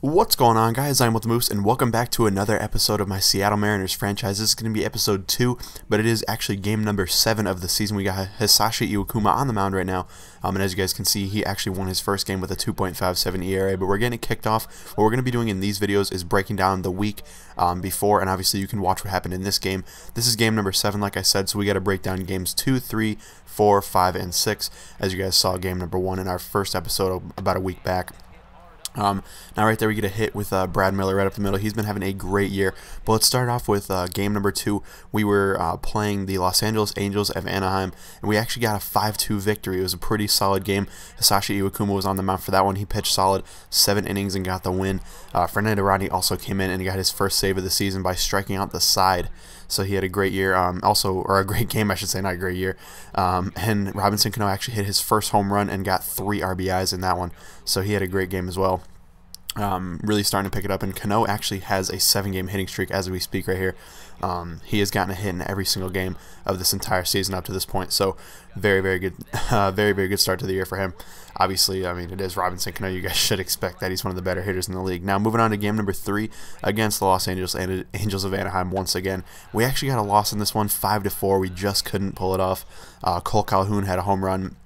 What's going on, guys? I'm with the Moose, and welcome back to another episode of my Seattle Mariners franchise. This is going to be episode 2, but it is actually game number 7 of the season. We got Hisashi Iwakuma on the mound right now, and as you guys can see, he actually won his first game with a 2.57 ERA, but we're getting it kicked off. What we're going to be doing in these videos is breaking down the week before, and obviously you can watch what happened in this game. This is game number 7, like I said, so we got to break down games 2, 3, 4, 5, and 6, as you guys saw game number 1 in our first episode about a week back. Now right there we get a hit with Brad Miller right up the middle. He's been having a great year. But let's start off with game number 2. We were playing the Los Angeles Angels of Anaheim, and we actually got a 5-2 victory. It was a pretty solid game. Hisashi Iwakuma was on the mound for that one. He pitched solid 7 innings and got the win. Fernando Rodney also came in and got his first save of the season by striking out the side. So he had a great year, or a great game, I should say, not a great year. And Robinson Cano actually hit his first home run and got 3 RBIs in that one. So he had a great game as well. Really starting to pick it up, and Cano actually has a 7-game hitting streak as we speak right here. He has gotten a hit in every single game of this entire season up to this point, so very, very good, very good start to the year for him. Obviously, I mean, it is Robinson Cano. You guys should expect that he's one of the better hitters in the league. Now, moving on to game number 3 against the Los Angeles Angels of Anaheim once again. We actually got a loss in this one, 5-4. We just couldn't pull it off. Cole Calhoun had a home run.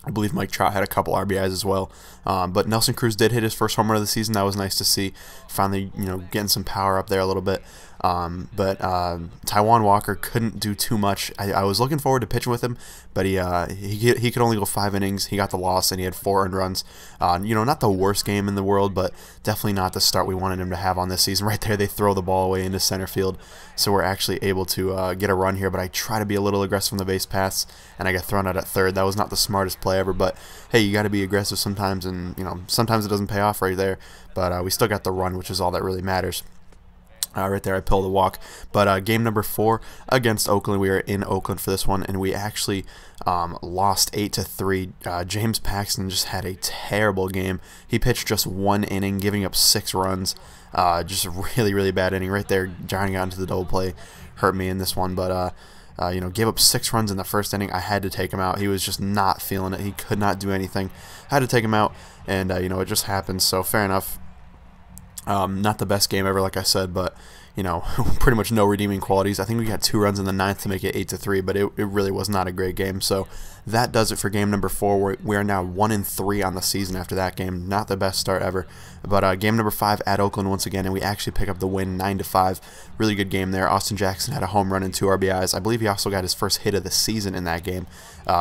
I believe Mike Trout had a couple RBIs as well, but Nelson Cruz did hit his first home run of the season. That was nice to see. Finally, getting some power up there a little bit. But Taijuan Walker couldn't do too much. I was looking forward to pitching with him, but he could only go 5 innings. He got the loss, and he had 4 earned runs. Not the worst game in the world, but definitely not the start we wanted him to have on this season. Right there, they throw the ball away into center field, so we're actually able to get a run here. But I try to be a little aggressive from the base paths, and I got thrown out at third. That was not the smartest play ever, but hey, you got to be aggressive sometimes, and sometimes it doesn't pay off right there. But we still got the run, which is all that really matters. Right there, I pulled the walk. But game number 4 against Oakland, we were in Oakland for this one, and we actually lost 8-3. James Paxton just had a terrible game. He pitched just 1 inning, giving up 6 runs. Just a really, really bad inning. Right there, Johnny got into the double play, hurt me in this one, but gave up 6 runs in the first inning. I had to take him out. He was just not feeling it. He could not do anything. I had to take him out, and it just happened. So fair enough. Not the best game ever, like I said, but pretty much no redeeming qualities. I think we got 2 runs in the 9th to make it 8-3, but it really was not a great game. So that does it for game number 4. We are now 1-3 on the season after that game. Not the best start ever. But game number 5 at Oakland once again, and we actually pick up the win, 9-5. Really good game there. Austin Jackson had a home run and 2 RBIs. I believe he also got his first hit of the season in that game.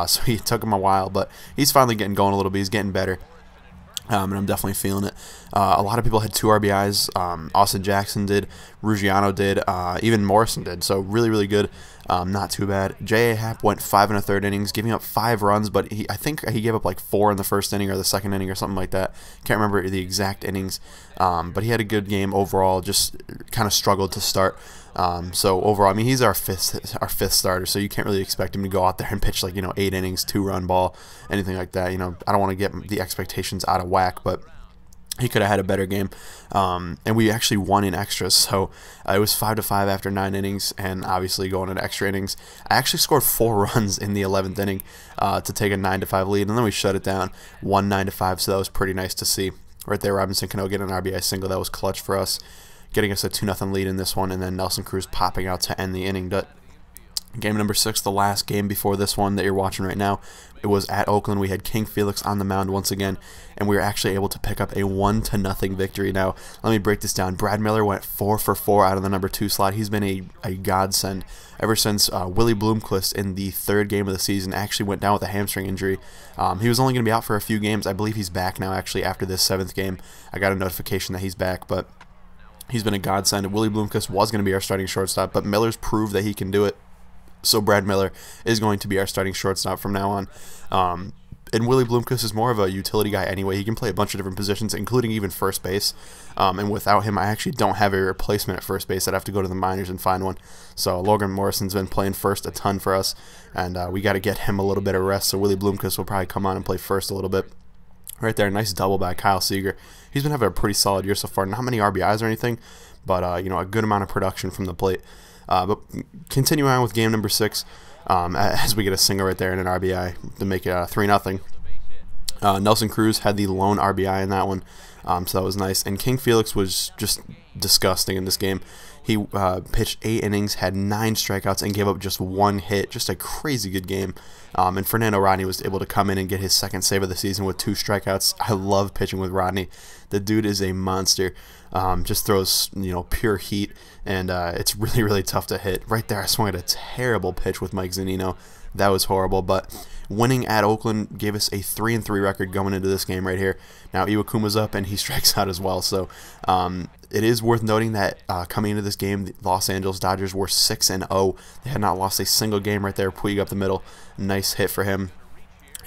So he took him a while, but he's finally getting going a little bit. He's getting better. And I'm definitely feeling it. A lot of people had 2 RBIs. Austin Jackson did. Ruggiano did. Even Morrison did. So really, really good. Not too bad. J.A. Happ went 5 1/3 innings, giving up 5 runs, but I think he gave up like 4 in the first inning or the second inning or something like that. Can't remember the exact innings. But he had a good game overall. Just kind of struggled to start. So overall, I mean, he's our fifth starter, so you can't really expect him to go out there and pitch like 8 innings, 2-run ball, anything like that. I don't want to get the expectations out of whack, but he could have had a better game. And we actually won in extras, so it was 5-5 after 9 innings, and obviously going into extra innings. I actually scored 4 runs in the 11th inning to take a 9-5 lead, and then we shut it down, 9-5. So that was pretty nice to see. Right there, Robinson Cano getting an RBI single. That was clutch for us, getting us a 2-0 lead in this one, and then Nelson Cruz popping out to end the inning. But game number 6, the last game before this one that you're watching right now, it was at Oakland. We had King Felix on the mound once again, and we were actually able to pick up a 1-0 victory. Now, let me break this down. Brad Miller went 4 for 4 out of the number 2 slot. He's been a godsend ever since Willie Bloomquist in the 3rd game of the season actually went down with a hamstring injury. He was only going to be out for a few games. I believe he's back now, actually, after this 7th game. I got a notification that he's back, but he's been a godsend. Willie Bloomquist was going to be our starting shortstop, but Miller's proved that he can do it. So Brad Miller is going to be our starting shortstop from now on. And Willie Bloomquist is more of a utility guy anyway. He can play a bunch of different positions, including even first base. And without him, I actually don't have a replacement at first base. I'd have to go to the minors and find one. So Logan Morrison's been playing first a ton for us, and we got to get him a little bit of rest. So Willie Bloomquist will probably come on and play first a little bit. Right there, nice double by Kyle Seager. He's been having a pretty solid year so far. Not many RBIs or anything, but a good amount of production from the plate. But continuing on with game number 6, as we get a single right there and an RBI to make it 3-0. Nelson Cruz had the lone RBI in that one. So that was nice. And King Felix was just disgusting in this game. He pitched 8 innings, had 9 strikeouts, and gave up just 1 hit. Just a crazy good game. And Fernando Rodney was able to come in and get his second save of the season with 2 strikeouts. I love pitching with Rodney. The dude is a monster. Just throws, pure heat, and it's really, really tough to hit. Right there, I swung at a terrible pitch with Mike Zunino. That was horrible, but winning at Oakland gave us a 3-3 record going into this game right here. Now Iwakuma's up, and he strikes out as well. So it is worth noting that coming into this game, the Los Angeles Dodgers were 6-0. They had not lost a single game right there. Puig up the middle. Nice hit for him.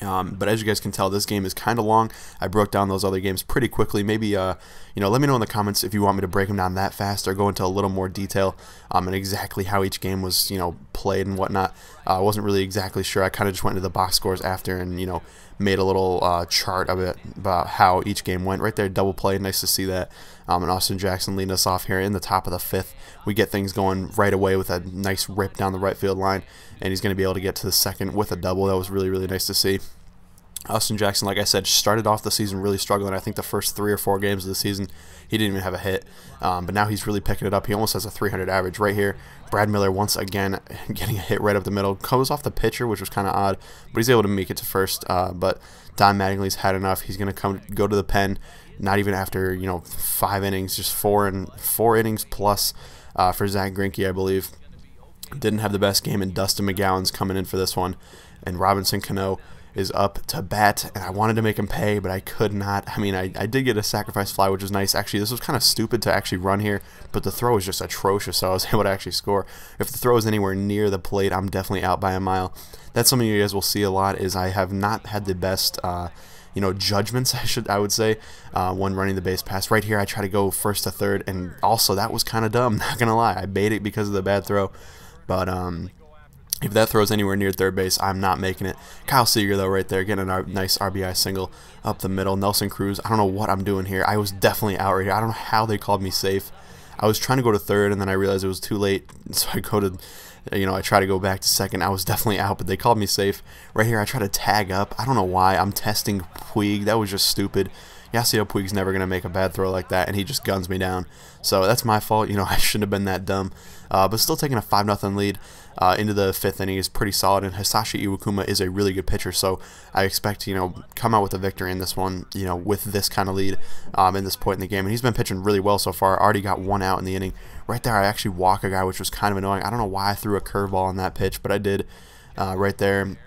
But as you guys can tell, this game is kind of long. I broke down those other games pretty quickly. Maybe, let me know in the comments if you want me to break them down that fast or go into a little more detail and exactly how each game was, played and whatnot. I wasn't really exactly sure. I kind of just went into the box scores after and, made a little chart of it about how each game went. Right there, double play. Nice to see that. And Austin Jackson leading us off here in the top of the 5th. We get things going right away with a nice rip down the right field line, and he's going to be able to get to the second with a double. That was really, really nice to see. Austin Jackson, like I said, started off the season really struggling. I think the first 3 or 4 games of the season, he didn't even have a hit. But now he's really picking it up. He almost has a 300 average right here. Brad Miller, once again, getting a hit right up the middle. Goes off the pitcher, which was kind of odd, but he's able to make it to first. But Don Mattingly's had enough. He's going to go to the pen, not even after, 5 innings, just 4 innings plus for Zach Greinke, I believe. Didn't have the best game, and Dustin McGowan's coming in for this one. And Robinson Cano is up to bat, and I wanted to make him pay, but I could not. I mean, I did get a sacrifice fly, which was nice. Actually, this was kind of stupid to actually run here, but the throw was just atrocious, so I was able to actually score. If the throw is anywhere near the plate, I'm definitely out by a mile. That's something you guys will see a lot, is I have not had the best judgments, I would say, when running the base pass. Right here, I try to go first to third, and also that was kind of dumb, not gonna lie. I bait it because of the bad throw, but if that throws anywhere near third base, I'm not making it. Kyle Seager, though, right there, getting a nice RBI single up the middle. Nelson Cruz, I don't know what I'm doing here. I was definitely out right here. I don't know how they called me safe. I was trying to go to third, and then I realized it was too late, so I go to, I try to go back to second. I was definitely out, but they called me safe. Right here, I try to tag up. I don't know why. I'm testing Puig. That was just stupid. Yasiel Puig's never going to make a bad throw like that, and he just guns me down. So that's my fault. I shouldn't have been that dumb. But still taking a 5-0 lead into the 5th inning is pretty solid, and Hisashi Iwakuma is a really good pitcher, so I expect to come out with a victory in this one, with this kind of lead in this point in the game. And he's been pitching really well so far. Already got 1 out in the inning. Right there, I actually walk a guy, which was kind of annoying. I don't know why I threw a curveball on that pitch, but I did. Right there,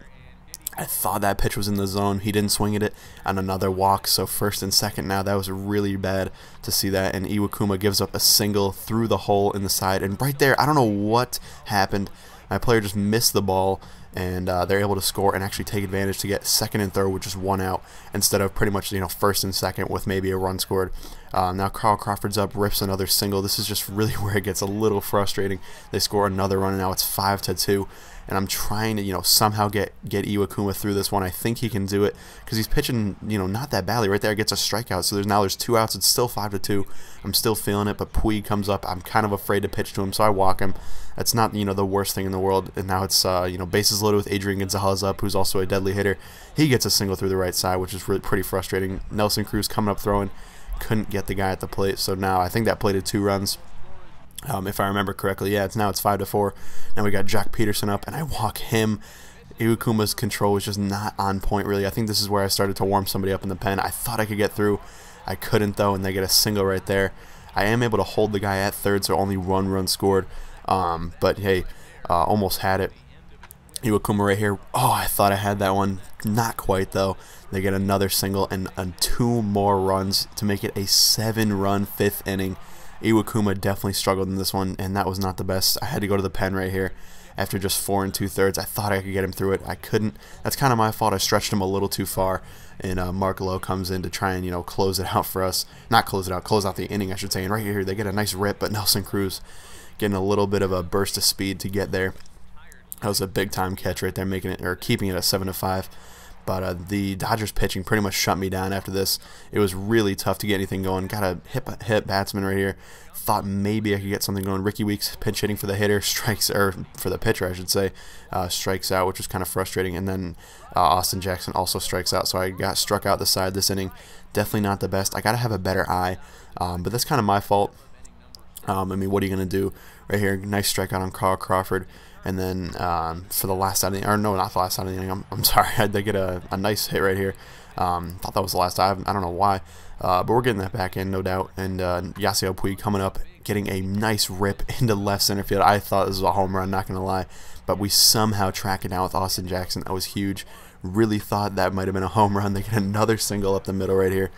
I thought that pitch was in the zone. He didn't swing at it, and another walk. So first and second now. That was really bad to see that. And Iwakuma gives up a single through the hole in the side. And right there, I don't know what happened. My player just missed the ball, and they're able to score and actually take advantage to get second and third with just 1 out instead of pretty much first and second with maybe a run scored. Now Carl Crawford's up, rips another single. This is just really where it gets a little frustrating. They score another run, and now it's 5-2. And I'm trying to, somehow get Iwakuma through this one. I think he can do it because he's pitching, not that badly. Right there, gets a strikeout. So there's 2 outs. It's still 5-2. I'm still feeling it, but Puig comes up. I'm kind of afraid to pitch to him, so I walk him. That's not, the worst thing in the world. And now it's, bases loaded with Adrian Gonzalez up, who's also a deadly hitter. He gets a single through the right side, which is really pretty frustrating. Nelson Cruz coming up throwing. Couldn't get the guy at the plate. So now I think that plated 2 runs. If I remember correctly, yeah, it's 5-4. Now we got Jack Peterson up, and I walk him. Iwakuma's control was just not on point, really. I think this is where I started to warm somebody up in the pen. I thought I could get through. I couldn't, though, and they get a single right there. I am able to hold the guy at third, so only 1 run scored. But, hey, almost had it. Iwakuma right here. Oh, I thought I had that one. Not quite, though. They get another single and 2 more runs to make it a 7-run 5th inning. Iwakuma definitely struggled in this one, and that was not the best. I had to go to the pen right here after just 4 2/3. I thought I could get him through it. I couldn't. That's kind of my fault. I stretched him a little too far, and Mark Lowe comes in to try and, close it out for us. Not close it out, close out the inning, I should say. And right here, they get a nice rip, but Nelson Cruz getting a little bit of a burst of speed to get there. That was a big-time catch right there, making it or keeping it at 7-5. But the Dodgers pitching pretty much shut me down after this. It was really tough to get anything going. Got a hit batsman right here. Thought maybe I could get something going. Ricky Weeks pinch hitting for the hitter, for the pitcher, I should say, strikes out, which was kind of frustrating. And then Austin Jackson also strikes out, so I got struck out the side this inning. Definitely not the best. I got to have a better eye, but that's kind of my fault. I mean, what are you going to do right here? Nice strikeout on Carl Crawford. And then for the last out of the, or no, not the last out of the inning. I'm sorry, I had to get a nice hit right here. Thought that was the last out. I don't know why, but we're getting that back in, no doubt. And Yasiel Puig coming up, getting a nice rip into left center field. I thought this was a home run, not gonna lie, but we somehow track it down with Austin Jackson. That was huge. Really thought that might have been a home run. They get another single up the middle right here.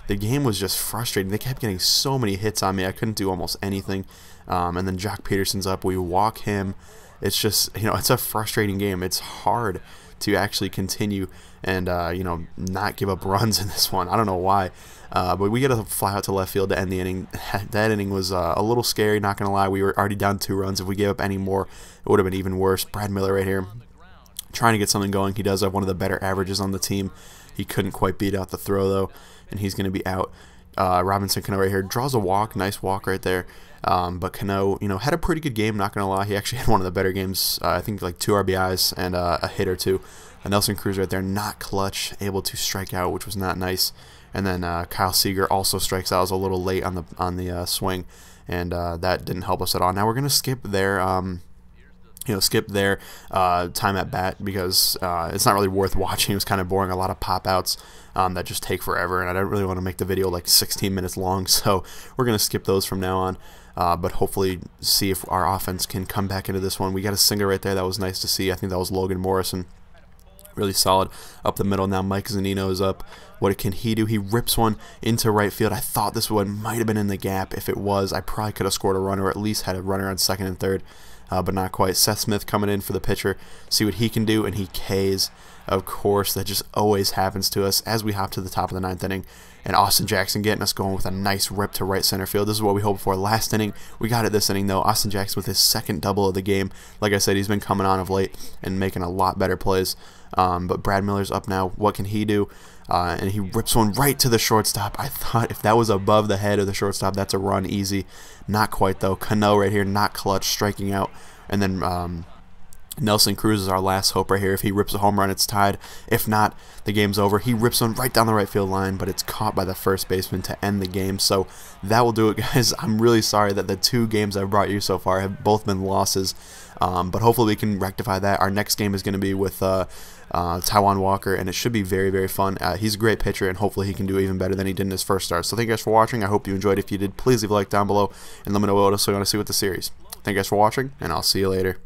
The game was just frustrating. They kept getting so many hits on me. I couldn't do almost anything. And then Jock Peterson's up. We walk him. It's just, it's a frustrating game. It's hard to actually continue and, not give up runs in this one. I don't know why. But we get a fly out to left field to end the inning. That inning was a little scary, not going to lie. We were already down 2 runs. If we gave up any more, it would have been even worse. Brad Miller right here trying to get something going. He does have one of the better averages on the team. He couldn't quite beat out the throw, though, and he's going to be out. Robinson Cano right here draws a walk. Nice walk right there. But Cano, had a pretty good game, not going to lie. He actually had one of the better games. I think like 2 RBIs and a hit or 2. Nelson Cruz right there, not clutch, able to strike out, which was not nice. And then Kyle Seager also strikes out. I was a little late on the swing, and that didn't help us at all. Now we're going to skip their time at bat because it's not really worth watching. It was kind of boring. A lot of pop outs that just take forever, and I don't really want to make the video like 16 minutes long, so we're going to skip those from now on. But hopefully see if our offense can come back into this one. We got a single right there. That was nice to see. I think that was Logan Morrison. Really solid up the middle. Now Mike Zunino is up. What can he do? He rips one into right field. I thought this one might have been in the gap. If it was, I probably could have scored a runner, or at least had a runner on second and third. But not quite. Seth Smith coming in for the pitcher. See what he can do, and he Ks. Of course, that just always happens to us as we hop to the top of the 9th inning. And Austin Jackson getting us going with a nice rip to right center field. This is what we hoped for last inning. We got it this inning, though. Austin Jackson with his 2nd double of the game. Like I said, he's been coming on of late and making a lot better plays. But Brad Miller's up now. What can he do? And he rips one right to the shortstop. I thought if that was above the head of the shortstop, that's a run easy. Not quite, though. Cano right here, not clutch, striking out. And then Nelson Cruz is our last hope right here. If he rips a home run, it's tied. If not, the game's over. He rips one right down the right field line, but it's caught by the first baseman to end the game. So that will do it, guys. I'm really sorry that the 2 games I've brought you so far have both been losses. But hopefully we can rectify that. Our next game is going to be with Taijuan Walker, and it should be very, very fun. He's a great pitcher, and hopefully he can do even better than he did in his first start. So thank you guys for watching. I hope you enjoyed. If you did, please leave a like down below, and let me know what else you want to see with the series. Thank you guys for watching, and I'll see you later.